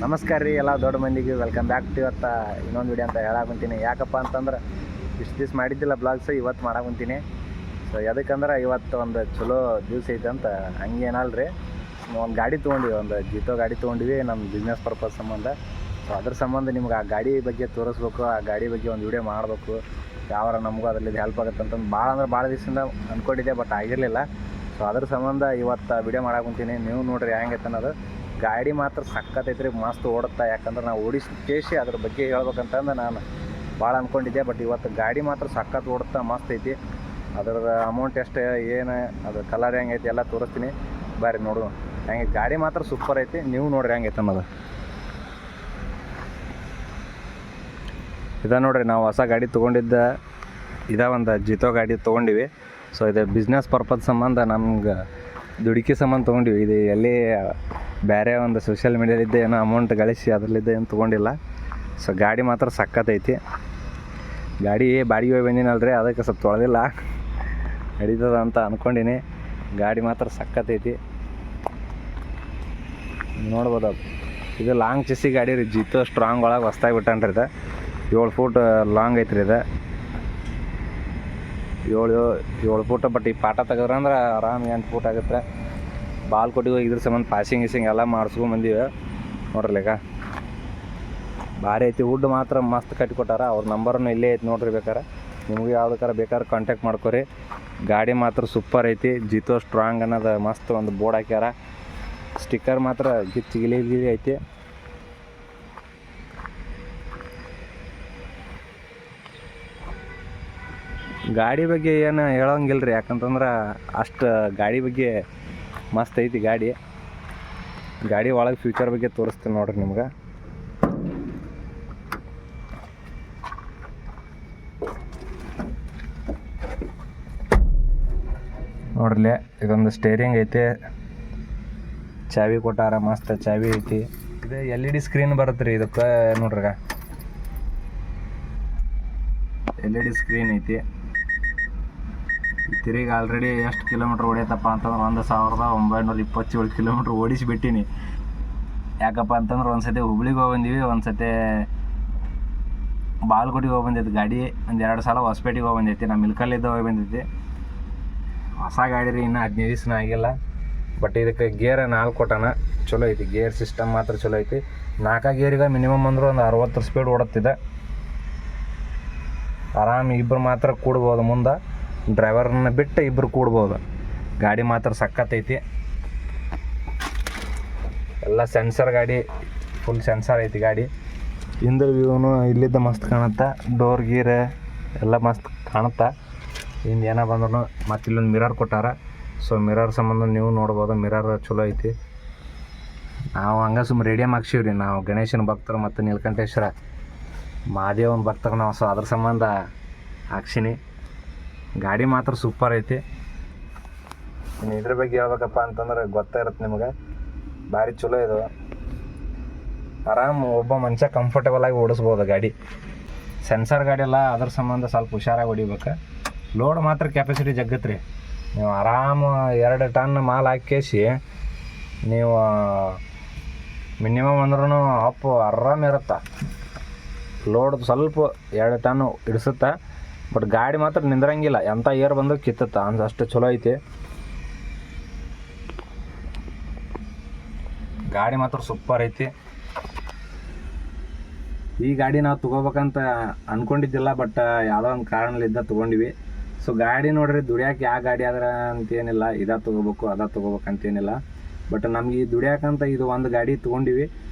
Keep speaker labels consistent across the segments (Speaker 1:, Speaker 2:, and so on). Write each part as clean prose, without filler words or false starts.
Speaker 1: ನಮಸ್ಕಾರ ರೀ ಎಲ್ಲ ದೊಡ್ಡ ಮಂದಿಗೆ ವೆಲ್ಕಮ್ ಬ್ಯಾಕ್ ಟು ಇವತ್ತು ಇನ್ನೊಂದು ವಿಡಿಯೋ ಅಂತ ಹೇಳಾಕುಂತೀನಿ. ಯಾಕಪ್ಪ ಅಂತಂದ್ರೆ ಇಷ್ಟು ದಿವ್ಸ ಮಾಡಿದ್ದಿಲ್ಲ ಬ್ಲಾಗ್ಸ್, ಇವತ್ತು ಮಾಡಾಕುಂತೀನಿ. ಸೊ ಎದಕ್ಕಂದ್ರೆ ಇವತ್ತು ಒಂದು ಚಲೋ ದಿವ್ಸ ಐತೆ ಅಂತ ಹಂಗೇನಲ್ಲ ರೀ. ಒಂದು ಗಾಡಿ ತೊಗೊಂಡಿವಿ, ಒಂದು ಜಿತೋ ಗಾಡಿ ತೊಗೊಂಡಿವಿ ನಮ್ಮ ಬಿಸ್ನೆಸ್ ಪರ್ಪಸ್ ಸಂಬಂಧ. ಸೊ ಅದ್ರ ಸಂಬಂಧ ನಿಮ್ಗೆ ಆ ಗಾಡಿ ಬಗ್ಗೆ ತೋರಿಸ್ಬೇಕು, ಆ ಗಾಡಿ ಬಗ್ಗೆ ಒಂದು ವಿಡಿಯೋ ಮಾಡಬೇಕು, ಯಾವಾರ ನಮಗೂ ಅದರಲ್ಲಿ ಹೆಲ್ಪ್ ಆಗುತ್ತೆ ಅಂತಂದು ಭಾಳ ದಿವಸದಿಂದ ಅಂದ್ಕೊಂಡಿದ್ದೆ, ಬಟ್ ಆಗಿರಲಿಲ್ಲ. ಸೊ ಅದ್ರ ಸಂಬಂಧ ಇವತ್ತು ವಿಡಿಯೋ ಮಾಡಾಕುಂತೀನಿ. ನೀವು ನೋಡಿರಿ ಹೆಂಗೈತೆ ಅನ್ನೋದು. ಗಾಡಿ ಮಾತ್ರ ಸಕ್ಕತ್ತೈತ್ರಿ, ಮಸ್ತ್ ಓಡುತ್ತಾ. ಯಾಕಂದ್ರೆ ನಾವು ಓಡಿಸಿ ಅದ್ರ ಬಗ್ಗೆ ಹೇಳ್ಬೇಕಂತಂದು ನಾನು ಭಾಳ ಅಂದ್ಕೊಂಡಿದ್ದೆ, ಬಟ್ ಇವತ್ತು ಗಾಡಿ ಮಾತ್ರ ಸಕ್ಕತ್ತು ಓಡುತ್ತಾ, ಮಸ್ತ್ ಐತಿ. ಅದರ ಅಮೌಂಟ್ ಎಷ್ಟು, ಏನು, ಅದ್ರ ಕಲರ್ ಹೆಂಗೈತಿ ಎಲ್ಲ ತೋರಿಸ್ತೀನಿ. ಬರ್ರಿ ನೋಡು ಹೆಂಗೆ. ಗಾಡಿ ಮಾತ್ರ ಸೂಪರ್ ಐತಿ, ನೀವು ನೋಡ್ರಿ ಹೆಂಗೈತೆ ಅನ್ನೋದು. ಇದ ನೋಡ್ರಿ, ನಾವು ಹೊಸ ಗಾಡಿ ತೊಗೊಂಡಿದ್ದ ಒಂದು ಜಿತೋ ಗಾಡಿ ತೊಗೊಂಡಿವಿ. ಸೊ ಇದು ಬಿಸ್ನೆಸ್ ಪರ್ಪಸ್ ಸಂಬಂಧ, ನಮ್ಗೆ ದುಡುಕಿ ಸಂಬಂಧ ತೊಗೊಂಡಿವಿ. ಇದು ಎಲ್ಲಿ ಬೇರೆ ಒಂದು ಸೋಷಿಯಲ್ ಮೀಡಿಯಾಲಿದ್ದೆ ಏನೋ ಅಮೌಂಟ್ ಗಳಿಸಿ ಅದರಲ್ಲಿದ್ದೆ ಏನು ತೊಗೊಂಡಿಲ್ಲ. ಸೊ ಗಾಡಿ ಮಾತ್ರ ಸಕ್ಕತ್ತೈತಿ. ಗಾಡಿ ಬಾಡಿಗೆ ಹೋಗಿ ಬಂದಿನಲ್ರಿ, ಅದಕ್ಕೆ ಸ್ವಲ್ಪ ತೊಳೆದಿಲ್ಲ, ನಡೀತದ ಅಂತ ಅಂದ್ಕೊಂಡಿನಿ. ಗಾಡಿ ಮಾತ್ರ ಸಕ್ಕತ್ತೈತಿ, ನೋಡ್ಬೋದು. ಇದು ಲಾಂಗ್ ಚೆಸ್ಸಿ ಗಾಡಿ ರೀ, ಜಿತೋ ಸ್ಟ್ರಾಂಗ್ ಒಳಗೆ ಹೊಸ್ದಾಗಿ ಬಿಟ್ಟನ್ರಿ. ಇದು 7 ಫೂಟ್ ಲಾಂಗ್ ಐತ್ರಿ. ಇದು 7 ಫೂಟ್, ಬಟ್ ಈ ಪಾಠ ತೆಗೆದ್ರಂದ್ರೆ ಆರಾಮ್ 8 ಫೂಟ್ ಆಗುತ್ತೆ. ಬಾಲ್ಕೋಟಿಗೆ ಹೋಗಿ ಇದ್ರ ಸಂಬಂಧ ಪಾಸಿಂಗ್ ಗೀಸಿಂಗ್ ಎಲ್ಲ ಮಾಡಿಸ್ಕೊಂಬಂದಿವಿ ನೋಡ್ರಿ. ಲೆಕ್ಕ ಭಾರಿ ಐತಿ. ವುಡ್ ಮಾತ್ರ ಮಸ್ತ್ ಕಟ್ಟಿಕೊಟ್ಟಾರ. ಅವ್ರ ನಂಬರನ್ನು ಇಲ್ಲೇ ಐತಿ ನೋಡ್ರಿ, ಬೇಕಾರೆ ನಿಮಗೆ ಯಾವ್ದಕ್ಕಾರ ಬೇಕಾದ್ರೆ ಕಾಂಟ್ಯಾಕ್ಟ್ ಮಾಡ್ಕೊರಿ. ಗಾಡಿ ಮಾತ್ರ ಸೂಪರ್ ಐತಿ. ಜಿತೋ ಸ್ಟ್ರಾಂಗ್ ಅನ್ನೋದು ಮಸ್ತ್ ಒಂದು ಬೋರ್ಡ್ ಹಾಕ್ಯಾರ. ಸ್ಟಿಕ್ಕರ್ ಮಾತ್ರ ಗಿಲಿ ಐತಿ. ಗಾಡಿ ಬಗ್ಗೆ ಏನು ಹೇಳೋಂಗಿಲ್ಲ ರೀ, ಯಾಕಂತಂದ್ರೆ ಅಷ್ಟು ಗಾಡಿ ಬಗ್ಗೆ ಮಸ್ತ್ ಐತಿ. ಗಾಡಿ ಒಳಗೆ ಫ್ಯೂಚರ್ ಬಗ್ಗೆ ತೋರಿಸ್ತೀನಿ ನೋಡ್ರಿ ನಿಮ್ಗೆ. ನೋಡ್ರಿ, ಇದೊಂದು ಸ್ಟೇರಿಂಗ್ ಐತಿ, ಚಾವಿ ಕೊಟ್ಟಾರ, ಮಸ್ತ್ ಚಾವಿ ಐತಿ. ಇದು LED ಸ್ಕ್ರೀನ್ ಬರುತ್ತೆ ರೀ ಇದಕ್ಕೆ. ನೋಡ್ರಿ LED ಸ್ಕ್ರೀನ್ ಐತಿ. ತಿರುಗಿ ಆಲ್ರೆಡಿ ಎಷ್ಟು ಕಿಲೋಮೀಟ್ರ್ ಓಡೈತಪ್ಪ ಅಂತಂದ್ರೆ 1927 ಕಿಲೋಮೀಟ್ರ್ ಓಡಿಸಿಬಿಟ್ಟಿನಿ. ಯಾಕಪ್ಪ ಅಂತಂದ್ರೆ ಒಂದು ಸತಿ ಹುಬ್ಳಿಗೆ ಹೋಗಿ ಬಂದೀವಿ, ಒಂದು ಸತಿ ಬಾಲ್ಕೋಟಿಗೆ ಹೋಗಿ ಬಂದೈತಿ ಗಾಡಿ, ಒಂದು 2 ಸಲ ಹೊಸಪೇಟೆಗೆ ಹೋಗಿ ಬಂದೈತಿ. ನಮ್ಮ ಮಿಲ್ಕಲ್ಲಿದ್ದ ಹೋಗಿ ಬಂದೈತಿ. ಹೊಸ ಗಾಡಿ ರೀ, ಇನ್ನೂ 15 ದಿವಸ ಆಗಿಲ್ಲ. ಬಟ್ ಇದಕ್ಕೆ ಗೇರ್ 4 ಕೊಟ್ಟಾನ, ಚಲೋ ಐತಿ. ಗೇರ್ ಸಿಸ್ಟಮ್ ಮಾತ್ರ ಚಲೋ ಐತಿ. 4 ಗೇರಿಗೆ ಮಿನಿಮಮ್ ಅಂದ್ರೆ ಒಂದು 60 ಸ್ಪೀಡ್ ಓಡುತ್ತಿದೆ. ಆರಾಮ್ ಇಬ್ಬರು ಮಾತ್ರ ಕೂಡ್ಬೋದು, ಮುಂದೆ ಡ್ರೈವರ್ನ ಬಿಟ್ಟು ಇಬ್ಬರು ಕೂಡ್ಬೋದು. ಗಾಡಿ ಮಾತ್ರ ಸಕ್ಕತ್ತೈತಿ. ಎಲ್ಲ ಸೆನ್ಸರ್ ಗಾಡಿ, ಫುಲ್ ಸೆನ್ಸರ್ ಐತಿ ಗಾಡಿ. ಹಿಂದೆ ವ್ಯೂನು ಇಲ್ಲಿದ್ದ ಮಸ್ತ್ ಕಾಣುತ್ತೆ. ಡೋರ್ ಗೀರ್ ಎಲ್ಲ ಮಸ್ತ್ ಕಾಣುತ್ತೆ. ಹಿಂದೆ ಏನೋ ಬಂದ್ರು ಮತ್ತು ಇಲ್ಲೊಂದು ಮಿರರ್ ಕೊಟ್ಟಾರ. ಸೊ ಮಿರರ್ ಸಂಬಂಧ ನೀವು ನೋಡ್ಬೋದು, ಮಿರರ್ ಚಲೋ ಐತಿ. ನಾವು ಹಂಗೆ ಸುಮ್ಮನೆ ರೇಡಿಯಮ್ ಹಾಕ್ಸಿವ್ರಿ. ನಾವು ಗಣೇಶನ ಭಕ್ತರು ಮತ್ತು ನೀಲಕಂಠೇಶ್ವರ ಮಹಾದೇವನ ಭಕ್ತರು ನಾವು. ಸೊ ಅದ್ರ ಸಂಬಂಧ ಹಾಕ್ಸಿನಿ. ಗಾಡಿ ಮಾತ್ರ ಸೂಪರ್ ಐತಿ. ಇನ್ನು ಇದ್ರ ಬಗ್ಗೆ ಹೇಳ್ಬೇಕಪ್ಪ ಅಂತಂದ್ರೆ ಗೊತ್ತೇ ಇರುತ್ತೆ ನಿಮಗೆ, ಭಾರಿ ಚಲೋ ಇದು. ಆರಾಮ್ ಒಬ್ಬ ಮನುಷ್ಯ ಕಂಫರ್ಟೇಬಲ್ ಆಗಿ ಓಡಿಸ್ಬೋದು ಗಾಡಿ. ಸೆನ್ಸರ್ ಗಾಡಿ ಎಲ್ಲ ಅದ್ರ ಸಂಬಂಧ ಸ್ವಲ್ಪ ಹುಷಾರಾಗಿ ಹೊಡಿಬೇಕು. ಲೋಡ್ ಮಾತ್ರ ಕೆಪಾಸಿಟಿ ಜಗ್ಗತ್ತೆ ರೀ. ನೀವು ಆರಾಮ 2 ಟನ್ ಮಾಲ್ ಹಾಕೇಸಿ ನೀವು ಮಿನಿಮಮ್ ಅಂದ್ರೂ ಅಪ್ ಆರಾಮ ಇರುತ್ತೆ. ಲೋಡ್ ಸ್ವಲ್ಪ 2 ಟನ್ ಹಿಡಿಸುತ್ತೆ, ಬಟ್ ಗಾಡಿ ಮಾತ್ರ ನಿಂದ್ರಂಗಿಲ್ಲ. ಎಂಥ ಏರ್ ಬಂದು ಕಿತ್ತುತ್ತ ಅಷ್ಟು ಚಲೋ ಐತಿ. ಗಾಡಿ ಮಾತ್ರ ಸೂಪರ್ ಐತಿ. ಈ ಗಾಡಿ ನಾವು ತೊಗೋಬೇಕಂತ ಅಂದ್ಕೊಂಡಿದ್ದಿಲ್ಲ, ಬಟ್ ಯಾವುದೋ ಒಂದು ಕಾರಣಲಿದ್ದ ತೊಗೊಂಡಿವಿ. ಸೊ ಗಾಡಿ ನೋಡ್ರಿ, ದುಡಿಯೋಕೆ ಯಾವ ಗಾಡಿ ಆದ್ರೆ ಅಂತೇನಿಲ್ಲ, ಇದ ತೊಗೋಬೇಕು ಅದ ತೊಗೋಬೇಕಂತೇನಿಲ್ಲ. ಬಟ್ ನಮ್ಗೆ ಈ ದುಡಿಯೋಕಂತ ಇದು ಒಂದು ಗಾಡಿ ತೊಗೊಂಡಿವಿ.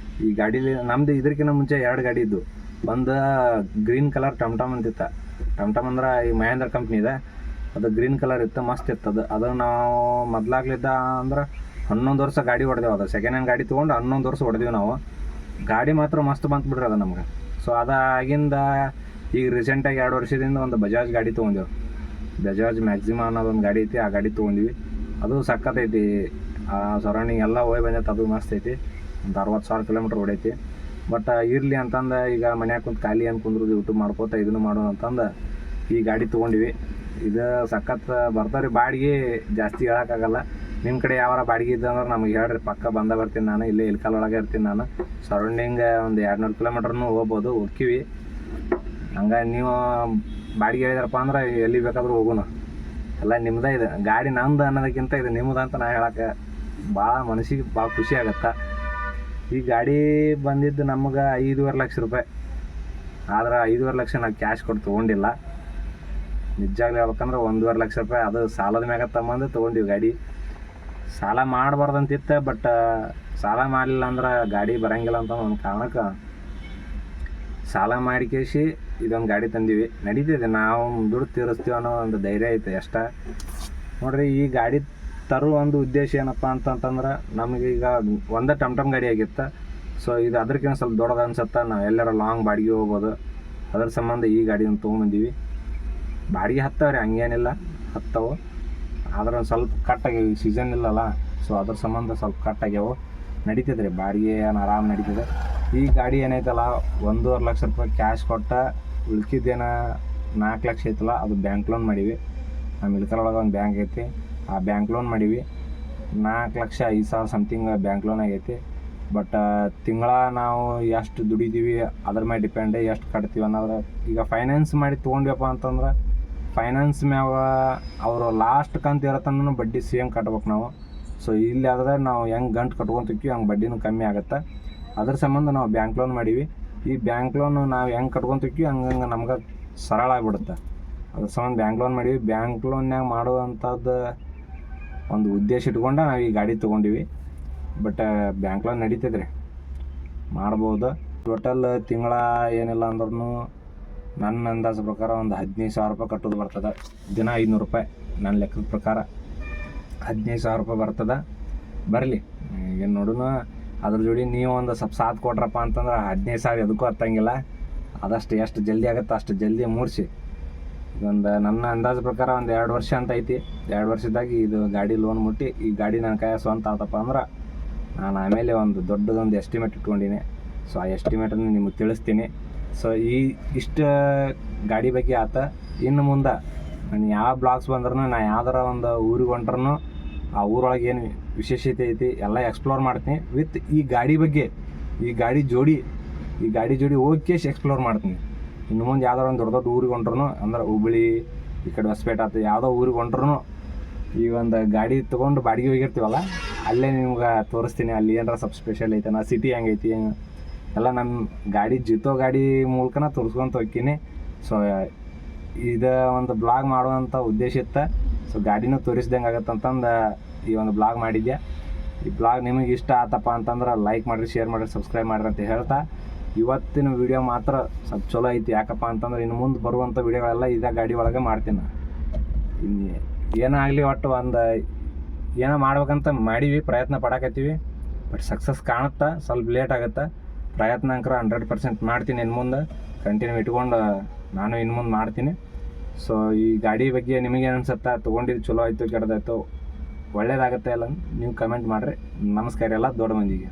Speaker 1: ಈ ಗಾಡೀಲಿ ನಮ್ಮದು ಇದಕ್ಕಿಂತ ಮುಂಚೆ 2 ಗಾಡಿ ಇದ್ದು. ಒಂದು ಗ್ರೀನ್ ಕಲರ್ ಟಮ್ ಅಂತಿತ್ತು. ಟಮ್ ಅಂದ್ರೆ ಈ ಮಹೇಂದ್ರ ಕಂಪ್ನಿ ಇದೆ. ಅದು ಗ್ರೀನ್ ಕಲರ್ ಇತ್ತು, ಮಸ್ತ್ ಇತ್ತು. ಅದು ನಾವು ಮೊದ್ಲಾಗ್ಲಿದ್ದ ಅಂದ್ರೆ 11 ವರ್ಷ ಗಾಡಿ ಹೊಡೆದೇವು. ಅದು ಸೆಕೆಂಡ್ ಹ್ಯಾಂಡ್ ಗಾಡಿ ತೊಗೊಂಡು 11 ವರ್ಷ ಹೊಡೆದೇವು ನಾವು. ಗಾಡಿ ಮಾತ್ರ ಮಸ್ತ್ ಬಂತು ಬಿಡ್ರಿ ಅದು ನಮ್ಗೆ. ಸೊ ಅದಾಗಿಂದ ಈಗ ರೀಸೆಂಟಾಗಿ 2 ವರ್ಷದಿಂದ ಒಂದು ಬಜಾಜ್ ಗಾಡಿ ತೊಗೊಂಡೆವು. ಬಜಾಜ್ ಮ್ಯಾಕ್ಸಿಮಾ ಅನ್ನೋದೊಂದು ಗಾಡಿ ಐತಿ, ಆ ಗಾಡಿ ತೊಗೊಂಡ್ವಿ. ಅದು ಸಕ್ಕತ್ತೈತಿ. ಸರೌಂಡಿಂಗ್ ಎಲ್ಲ ಹೋಗಿ ಬಂದೈತೆ, ಅದು ಮಸ್ತ್ ಐತಿ. ಒಂದು 60,000 ಕಿಲೋಮೀಟ್ರ್ ಹೊಡೈತಿ. ಬಟ್ ಇರಲಿ ಅಂತಂದು ಈಗ ಮನ್ಯಾಗ ಕುಂತು ಖಾಲಿ ಅನ್ಕೊಂಡ್ರು ಯೂಟ್ಯೂಬ್ ಮಾಡ್ಕೋತ ಇದನ್ನು ಮಾಡೋಣ ಅಂತಂದು ಈ ಗಾಡಿ ತೊಗೊಂಡಿವಿ. ಇದು ಸಖತ್ ಬರ್ತಾವ್ರಿ ಬಾಡಿಗೆ, ಜಾಸ್ತಿ ಹೇಳೋಕ್ಕಾಗಲ್ಲ. ನಿಮ್ಮ ಕಡೆ ಯಾವಾರ ಬಾಡಿಗೆ ಇದ್ದಂದ್ರೆ ನಮಗೆ ಹೇಳ್ರಿ, ಪಕ್ಕ ಬರ್ತೀನಿ ನಾನು. ಇಲ್ಲೇ ಇಲ್ಕಲ್ ಒಳಗೆ ಇರ್ತೀನಿ ನಾನು. ಸರೌಂಡಿಂಗ್ ಒಂದು 200 ಕಿಲೋಮೀಟ್ರ್ನೂ ಹೋಗ್ಬೋದು, ಹೋಗ್ತೀವಿ. ಹಂಗಾಗಿ ನೀವು ಬಾಡಿಗೆ ಹೇಳಿದ್ರಪ್ಪ ಅಂದ್ರೆ ಎಲ್ಲಿ ಬೇಕಾದ್ರೂ ಹೋಗೋಣ. ಎಲ್ಲ ನಿಮ್ಮದೇ ಇದೆ ಗಾಡಿ, ನಮ್ದು ಅನ್ನೋದಕ್ಕಿಂತ ಇದು ನಿಮ್ಮದು ಅಂತ ನಾ ಹೇಳಕ್ಕೆ ಭಾಳ ಮನಸ್ಸಿಗೆ ಭಾಳ ಖುಷಿ ಆಗುತ್ತೆ. ಈ ಗಾಡಿ ಬಂದಿದ್ದು ನಮ್ಗೆ 5.5 ಲಕ್ಷ ರೂಪಾಯಿ. ಆದ್ರೆ 5.5 ಲಕ್ಷ ನಾವು ಕ್ಯಾಶ್ ಕೊಟ್ಟು ತೊಗೊಂಡಿಲ್ಲ. ನಿಜವಾಗ್ಲೂ ಹೇಳ್ಬೇಕಂದ್ರೆ 1.5 ಲಕ್ಷ ರೂಪಾಯಿ ಅದು ಸಾಲದ ಮ್ಯಾಗ ತಗೊಂಡು ತೊಗೊಂಡಿವಿ ಗಾಡಿ. ಸಾಲ ಮಾಡಬಾರ್ದಂತಿತ್ತು, ಬಟ್ ಸಾಲ ಮಾಡಲಿಲ್ಲ ಅಂದ್ರೆ ಗಾಡಿ ಬರೋಂಗಿಲ್ಲ ಅಂತ ಒಂದು ಕಾರಣಕ್ಕೆ ಸಾಲ ಮಾಡಿಕೇಸಿ ಇದೊಂದು ಗಾಡಿ ತಂದೀವಿ. ನಡೀತಿದೆ, ನಾವು ದುಡ್ಡು ತೀರಿಸ್ತೀವಿ ಅನ್ನೋ ಒಂದು ಧೈರ್ಯ ಐತೆ ಅಷ್ಟೇ. ನೋಡಿರಿ, ಈ ಗಾಡಿ ತರುವ ಒಂದು ಉದ್ದೇಶ ಏನಪ್ಪ ಅಂತಂತಂದ್ರೆ, ನಮಗೀಗ ಒಂದೇ ಟಮ್ ಗಾಡಿ ಆಗಿತ್ತು. ಸೊ ಇದು ಅದಕ್ಕಿಂತ ಸ್ವಲ್ಪ ದೊಡ್ಡದು ಅನ್ಸುತ್ತೆ. ನಾವು ಎಲ್ಲರ ಲಾಂಗ್ ಬಾಡಿಗೆ ಹೋಗ್ಬೋದು. ಅದ್ರ ಸಂಬಂಧ ಈ ಗಾಡಿನ ತೊಗೊಂಬಂದೀವಿ. ಬಾಡಿಗೆ ಹತ್ತವ್ರಿ, ಹಂಗೇನಿಲ್ಲ, ಹತ್ತವು. ಆದ್ರೆ ಒಂದು ಸ್ವಲ್ಪ ಕಟ್ಟಾಗ್ಯಾವ, ಈಗ ಸೀಸನ್ ಇಲ್ಲಲ್ಲ. ಸೊ ಅದ್ರ ಸಂಬಂಧ ಸ್ವಲ್ಪ ಕಟ್ಟಾಗ್ಯಾವು. ನಡೀತಿದ್ರಿ, ಬಾಡಿಗೆ ಏನು ಆರಾಮ್ ನಡೀತಿದೆ. ಈ ಗಾಡಿ ಏನೈತಲ್ಲ 1.5 ಲಕ್ಷ ರೂಪಾಯಿ ಕ್ಯಾಶ್ ಕೊಟ್ಟ, ಉಳ್ಕಿದ್ದೇನ 4 ಲಕ್ಷ ಐತಲ್ಲ ಅದು ಬ್ಯಾಂಕ್ ಲೋನ್ ಮಾಡೀವಿ. ನಮ್ಮ ಇಲ್ಕಲೊಳಗೆ ಒಂದು ಬ್ಯಾಂಕ್ ಐತಿ, ಆ ಬ್ಯಾಂಕ್ ಲೋನ್ ಮಾಡೀವಿ. 4,05,000 ಸಮಥಿಂಗ್ ಬ್ಯಾಂಕ್ ಲೋನ್ ಆಗೈತಿ. ಬಟ್ ತಿಂಗಳ ನಾವು ಎಷ್ಟು ದುಡಿತೀವಿ ಅದ್ರ ಮೇಲೆ ಡಿಪೆಂಡ್, ಎಷ್ಟು ಕಟ್ತೀವಿ ಅನ್ನೋದು. ಈಗ ಫೈನಾನ್ಸ್ ಮಾಡಿ ತೊಗೊಂಡ್ವಪ್ಪ ಅಂತಂದ್ರೆ ಫೈನಾನ್ಸ್ ಮ್ಯಾಗ ಅವರು ಲಾಸ್ಟ್ ಕಂತು ಇರತ್ತನ್ನು ಬಡ್ಡಿ ಸೇಮ್ ಕಟ್ಬೇಕು ನಾವು. ಸೊ ಇಲ್ಲಿ ಆದ್ರೆ ನಾವು ಹೆಂಗೆ ಗಂಟು ಕಟ್ಕೊತೀವಿ ಹಂಗೆ ಬಡ್ಡಿನೂ ಕಮ್ಮಿ ಆಗುತ್ತೆ. ಅದ್ರ ಸಂಬಂಧ ನಾವು ಬ್ಯಾಂಕ್ ಲೋನ್ ಮಾಡೀವಿ. ಈ ಬ್ಯಾಂಕ್ ಲೋನ್ ನಾವು ಹೆಂಗೆ ಕಟ್ಕೊತೀವಿ ಹಂಗೆ ನಮ್ಗೆ ಸರಳ ಆಗಿಬಿಡುತ್ತೆ. ಅದ್ರ ಸಂಬಂಧ ಬ್ಯಾಂಕ್ ಲೋನ್ ಮಾಡೀವಿ. ಬ್ಯಾಂಕ್ ಲೋನ್ಯಾಗ ಮಾಡುವಂಥದ್ದು ಒಂದು ಉದ್ದೇಶ ಇಟ್ಕೊಂಡು ನಾವು ಈ ಗಾಡಿ ತೊಗೊಂಡಿವಿ. ಬಟ್ ಬ್ಯಾಂಕ್ ಲೋನ್ ನಡೀತೈತ್ರಿ, ಮಾಡ್ಬೋದು. ಟೋಟಲ್ ತಿಂಗಳ ಏನಿಲ್ಲ ಅಂದ್ರೂ ನನ್ನ ಅಂದಾಜು ಪ್ರಕಾರ ಒಂದು 15,000 ರೂಪಾಯಿ ಕಟ್ಟೋದು ಬರ್ತದೆ. ದಿನ 500 ರೂಪಾಯಿ ನನ್ನ ಲೆಕ್ಕದ ಪ್ರಕಾರ 15,000 ರೂಪಾಯಿ ಬರ್ತದೆ. ಬರಲಿ, ಏನು ನೋಡೋಣ. ಅದ್ರ ಜೋಡಿ ನೀವು ಒಂದು ಸ್ವಲ್ಪ ಸಾಥ್ ಕೊಟ್ರಪ್ಪ ಅಂತಂದ್ರೆ 15,000 ಎದಕ್ಕೂ ಹತ್ತಂಗಿಲ್ಲ. ಆದಷ್ಟು ಎಷ್ಟು ಜಲ್ದಿ ಆಗುತ್ತೆ ಅಷ್ಟು ಜಲ್ದಿ ಮೂಡಿಸಿ. ಇದೊಂದು ನನ್ನ ಅಂದಾಜು ಪ್ರಕಾರ ಒಂದು 2 ವರ್ಷ ಅಂತ ಐತಿ. 2 ವರ್ಷದಾಗಿ ಇದು ಗಾಡಿ ಲೋನ್ ಮುಟ್ಟಿ ಈ ಗಾಡಿ ನನ್ನ ಕೈ ಸ್ವಂತ ಆತಪ್ಪ ಅಂದ್ರೆ ನಾನು ಆಮೇಲೆ ಒಂದು ದೊಡ್ಡದೊಂದು ಎಸ್ಟಿಮೇಟ್ ಇಟ್ಕೊಂಡಿನಿ. ಸೊ ಆ ಎಸ್ಟಿಮೇಟನ್ನು ನಿಮಗೆ ತಿಳಿಸ್ತೀನಿ. ಸೊ ಇಷ್ಟು ಗಾಡಿ ಬಗ್ಗೆ ಆತ. ಇನ್ನು ಮುಂದೆ ನಾನು ಯಾವ ಬ್ಲಾಗ್ಸ್ ಬಂದ್ರೂ, ನಾನು ಯಾವ್ದಾರ ಒಂದು ಊರಿಗೆ ಹೊಂಟ್ರೂ ಆ ಊರೊಳಗೆ ಏನು ವಿಶೇಷತೆ ಐತಿ ಎಲ್ಲ ಎಕ್ಸ್ಪ್ಲೋರ್ ಮಾಡ್ತೀನಿ. ವಿತ್ ಈ ಗಾಡಿ ಬಗ್ಗೆ, ಈ ಗಾಡಿ ಜೋಡಿ ಹೋಗಿ ಎಕ್ಸ್ಪ್ಲೋರ್ ಮಾಡ್ತೀನಿ. ಇನ್ನು ಮುಂದೆ ಯಾವ್ದಾರ ಒಂದು ದೊಡ್ಡ ಊರಿಗೆ ಹೊಂಟ್ರು ಅಂದ್ರೆ ಹುಬ್ಬಳ್ಳಿ ಈ ಕಡೆ ಹೊಸಪೇಟೆ ಆಯ್ತು, ಯಾವುದೋ ಊರಿಗೆ ಹೊಂಟ್ರು ಈ ಒಂದು ಗಾಡಿ ತೊಗೊಂಡು ಬಾಡಿಗೆ ಹೋಗಿರ್ತೀವಲ್ಲ ಅಲ್ಲೇ ನಿಮ್ಗೆ ತೋರಿಸ್ತೀನಿ. ಅಲ್ಲಿ ಏನಾರ ಸ್ವಲ್ಪ ಸ್ಪೆಷಲ್ ಐತೆ, ನಾ ಸಿಟಿ ಹೆಂಗೈತಿ ಎಲ್ಲ ನಮ್ಮ ಗಾಡಿ ಜಿತೋ ಗಾಡಿ ಮೂಲಕನ ತೋರಿಸ್ಕೊಂತ ಹೋಗ್ತೀನಿ. ಸೊ ಇದು ಒಂದು ಬ್ಲಾಗ್ ಮಾಡುವಂಥ ಉದ್ದೇಶ ಇತ್ತು. ಸೊ ಗಾಡಿನೂ ತೋರಿಸ್ದಂಗೆ ಆಗತ್ತಂತಂದು ಈ ಒಂದು ಬ್ಲಾಗ್ ಮಾಡಿದ್ದೆ. ಈ ಬ್ಲಾಗ್ ನಿಮಗೆ ಇಷ್ಟ ಆತಪ್ಪ ಅಂತಂದ್ರೆ ಲೈಕ್ ಮಾಡಿರಿ, ಶೇರ್ ಮಾಡಿರಿ, ಸಬ್ಸ್ಕ್ರೈಬ್ ಮಾಡಿರಿ ಅಂತ ಹೇಳ್ತಾ, ಇವತ್ತಿನ ವಿಡಿಯೋ ಮಾತ್ರ ಸ್ವಲ್ಪ ಚಲೋ ಐತಿ. ಯಾಕಪ್ಪ ಅಂತಂದ್ರೆ ಇನ್ನು ಮುಂದೆ ಬರುವಂಥ ವಿಡಿಯೋಗಳೆಲ್ಲ ಇದೇ ಗಾಡಿ ಒಳಗೆ ಮಾಡ್ತೀನಿ. ಇನ್ನು ಏನಾಗಲಿ, ಒಟ್ಟು ಒಂದು ಏನೋ ಮಾಡ್ಬೇಕಂತ ಮಾಡೀವಿ, ಪ್ರಯತ್ನ ಪಡಕತ್ತೀವಿ. ಬಟ್ ಸಕ್ಸಸ್ ಕಾಣುತ್ತಾ, ಸ್ವಲ್ಪ ಲೇಟ್ ಆಗುತ್ತೆ. ಪ್ರಯತ್ನ ಅಂಕರ 100% ಮಾಡ್ತೀನಿ. ಇನ್ನು ಮುಂದೆ ಕಂಟಿನ್ಯೂ ಇಟ್ಕೊಂಡು ನಾನು ಇನ್ನು ಮುಂದೆ ಮಾಡ್ತೀನಿ. ಸೊ ಈ ಗಾಡಿ ಬಗ್ಗೆ ನಿಮಗೇನು ಅನ್ಸುತ್ತಾ, ತೊಗೊಂಡಿದ್ದು ಚಲೋ ಆಯಿತು ಕೆಟ್ಟದಾಯ್ತು ಒಳ್ಳೇದಾಗುತ್ತೆ ಇಲ್ಲ ನೀವು ಕಮೆಂಟ್ ಮಾಡಿರಿ. ನಮಸ್ಕಾರ ಎಲ್ಲ ದೊಡ್ಡ ಮಂದಿಗೆ.